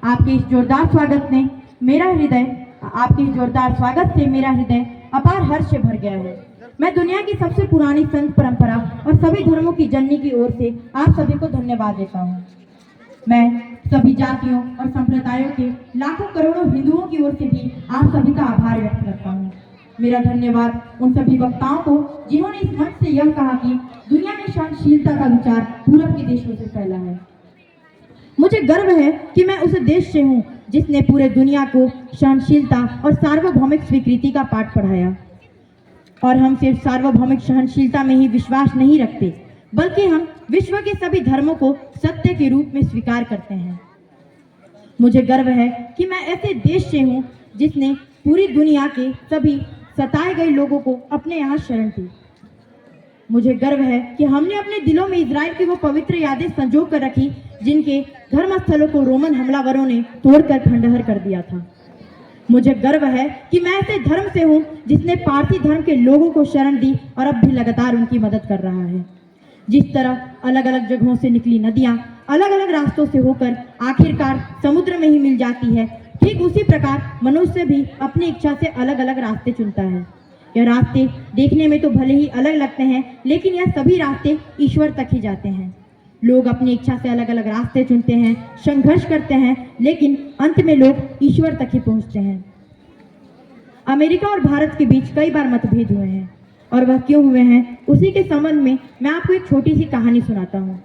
आपके इस जोरदार स्वागत ने मेरा हृदय आपके इस जोरदार स्वागत से मेरा हृदय अपार हर्ष से भर गया है। मैं दुनिया की सबसे पुरानी संत परंपरा और सभी धर्मों की जननी की ओर से आप सभी को धन्यवाद देता हूँ। मैं सभी जातियों और संप्रदायों के लाखों करोड़ों हिंदुओं की ओर से भी आप सभी का आभार व्यक्त करता हूँ। मेरा धन्यवाद उन सभी वक्ताओं को जिन्होंने इस मंच से यह कहा कि दुनिया में सहनशीलता का विचार पूरब के देशों से फैला है। मुझे गर्व है कि मैं उस देश से हूँ जिसने पूरे दुनिया को सहनशीलता और सार्वभौमिक स्वीकृति का पाठ पढ़ाया। और हम सिर्फ सार्वभौमिक सहनशीलता में ही विश्वास नहीं रखते, बल्कि हम विश्व के सभी धर्मों को सत्य के रूप में स्वीकार करते हैं। मुझे गर्व है कि मैं ऐसे देश से हूँ जिसने पूरी दुनिया के सभी सताए गए लोगों को अपने यहाँ शरण दी। मुझे गर्व है कि हमने अपने दिलों में इजराइल की वो पवित्र यादें संजो कर रखी जिनके धर्मस्थलों को रोमन हमलावरों ने तोड़कर खंडहर कर दिया था। मुझे गर्व है कि मैं ऐसे धर्म से हूँ जिसने पारसी धर्म के लोगों को शरण दी और अब भी लगातार उनकी मदद कर रहा है। जिस तरह अलग अलग जगहों से निकली नदियाँ अलग अलग रास्तों से होकर आखिरकार समुद्र में ही मिल जाती है, ठीक उसी प्रकार मनुष्य भी अपनी इच्छा से अलग अलग रास्ते चुनता है। यह रास्ते देखने में तो भले ही अलग लगते हैं, लेकिन यह सभी रास्ते ईश्वर तक ही जाते हैं। लोग अपनी इच्छा से अलग अलग रास्ते चुनते हैं, संघर्ष करते हैं, लेकिन अंत में लोग ईश्वर तक ही पहुंचते हैं। अमेरिका और भारत के बीच कई बार मतभेद हुए हैं, और वह क्यों हुए हैं उसी के संबंध में मैं आपको एक छोटी सी कहानी सुनाता हूँ।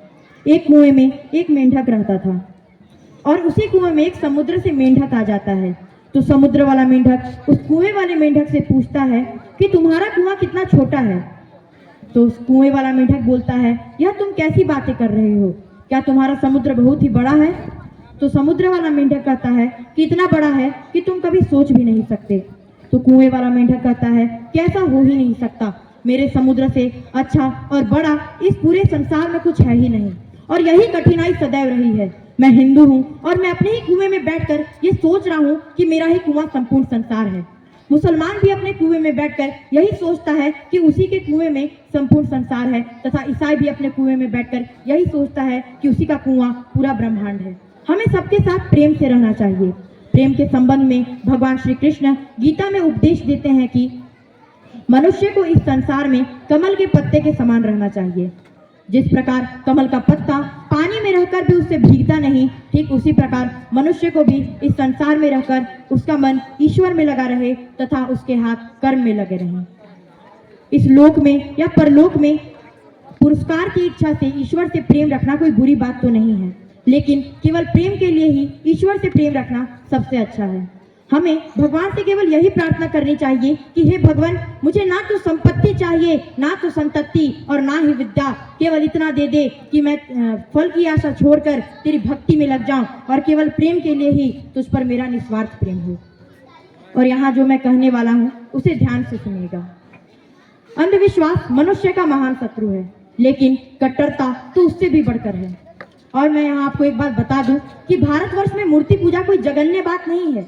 एक कुएं में एक मेंढक रहता था, और उसी कुएं में एक समुद्र से मेंढक आ जाता है। तो समुद्र वाला मेंढक उस कुएं वाले मेंढक से पूछता है कि तुम्हारा कुआं कितना छोटा है। तो उस कुएं वाला मेंढक बोलता है, यह तुम कैसी बातें कर रहे हो, क्या तुम्हारा समुद्र बहुत ही बड़ा है? तो समुद्र वाला मेंढक कहता है कि इतना बड़ा है कि तुम कभी सोच भी नहीं सकते। तो कुएं वाला मेंढक कहता है कि ऐसा हो ही नहीं सकता, मेरे समुद्र से अच्छा और बड़ा इस पूरे संसार में कुछ है ही नहीं। और यही कठिनाई सदैव रही है। मैं हिंदू हूँ और मैं अपने ही कुएं में बैठकर ये सोच रहा हूँ कि मेरा ही कुआं संपूर्ण संसार है। मुसलमान भी अपने कुएं में बैठकर यही सोचता है कि उसी के कुएं में संपूर्ण संसार है, तथा ईसाई भी अपने कुएं में बैठकर यही सोचता है कि उसी का कुआं पूरा ब्रह्मांड है। हमें सबके साथ प्रेम से रहना चाहिए। प्रेम के संबंध में भगवान श्री कृष्ण गीता में उपदेश देते हैं कि मनुष्य को इस संसार में कमल के पत्ते के समान रहना चाहिए। जिस प्रकार कमल का पत्ता पानी में रहकर भी उससे भीगता नहीं, ठीक उसी प्रकार मनुष्य को भी इस संसार में रहकर उसका मन ईश्वर में लगा रहे तथा उसके हाथ कर्म में लगे रहें। इस लोक में या परलोक में पुरस्कार की इच्छा से ईश्वर से प्रेम रखना कोई बुरी बात तो नहीं है, लेकिन केवल प्रेम के लिए ही ईश्वर से प्रेम रखना सबसे अच्छा है। हमें भगवान से केवल यही प्रार्थना करनी चाहिए कि हे भगवान, मुझे ना तो संपत्ति चाहिए, ना तो संतति और ना ही विद्या, केवल इतना दे दे कि मैं फल की आशा छोड़कर तेरी भक्ति में लग जाऊं और केवल प्रेम के लिए ही तुझ पर मेरा निस्वार्थ प्रेम हो। और यहाँ जो मैं कहने वाला हूँ उसे ध्यान से सुनिएगा। अंधविश्वास मनुष्य का महान शत्रु है, लेकिन कट्टरता तो उससे भी बढ़कर है। और मैं यहाँ आपको एक बात बता दूं कि भारतवर्ष में मूर्ति पूजा कोई जघन्य बात नहीं है,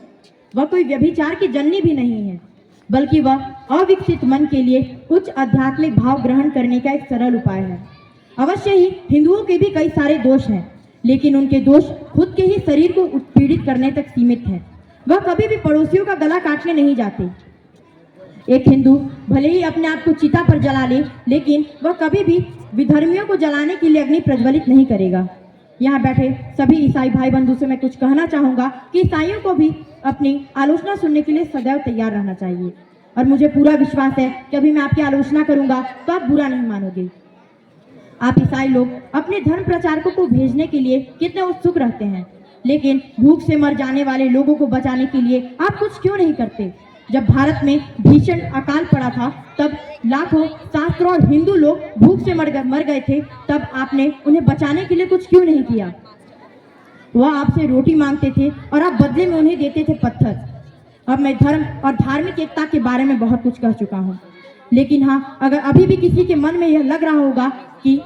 वह कोई व्यभिचार की जननी भी नहीं है, बल्कि वह अविकसित मन के लिए उच्च आध्यात्मिक भाव ग्रहण करने का एक सरल उपाय है। अवश्य ही हिंदुओं के भी कई सारे दोष हैं, लेकिन उनके दोष खुद के ही शरीर को उत्पीड़ित करने तक सीमित हैं। वह कभी भी पड़ोसियों का गला काटने नहीं जाते। एक हिंदू भले ही अपने आप को चिता पर जला ले, लेकिन वह कभी भी विधर्मियों को जलाने के लिए अग्नि प्रज्वलित नहीं करेगा। यहाँ बैठे सभी ईसाई भाई बंधु से मैं कुछ कहना चाहूँगा कि ईसाइयों को भी अपनी आलोचना सुनने के लिए सदैव तैयार रहना चाहिए। और मुझे पूरा विश्वास है कि अभी मैं आपकी आलोचना करूँगा तो आप बुरा नहीं मानोगे। आप ईसाई लोग अपने धर्म प्रचारकों को भेजने के लिए कितने उत्सुक रहते हैं, लेकिन भूख से मर जाने वाले लोगों को बचाने के लिए आप कुछ क्यों नहीं करते? जब भारत में भीषण अकाल पड़ा था, तब लाखों शास्त्रों और हिंदू लोग भूख से मर गए थे, तब आपने उन्हें बचाने के लिए कुछ क्यों नहीं किया? वह आपसे रोटी मांगते थे और आप बदले में उन्हें देते थे पत्थर। अब मैं धर्म और धार्मिक एकता के बारे में बहुत कुछ कह चुका हूँ, लेकिन हाँ, अगर अभी भी किसी के मन में यह लग रहा होगा कि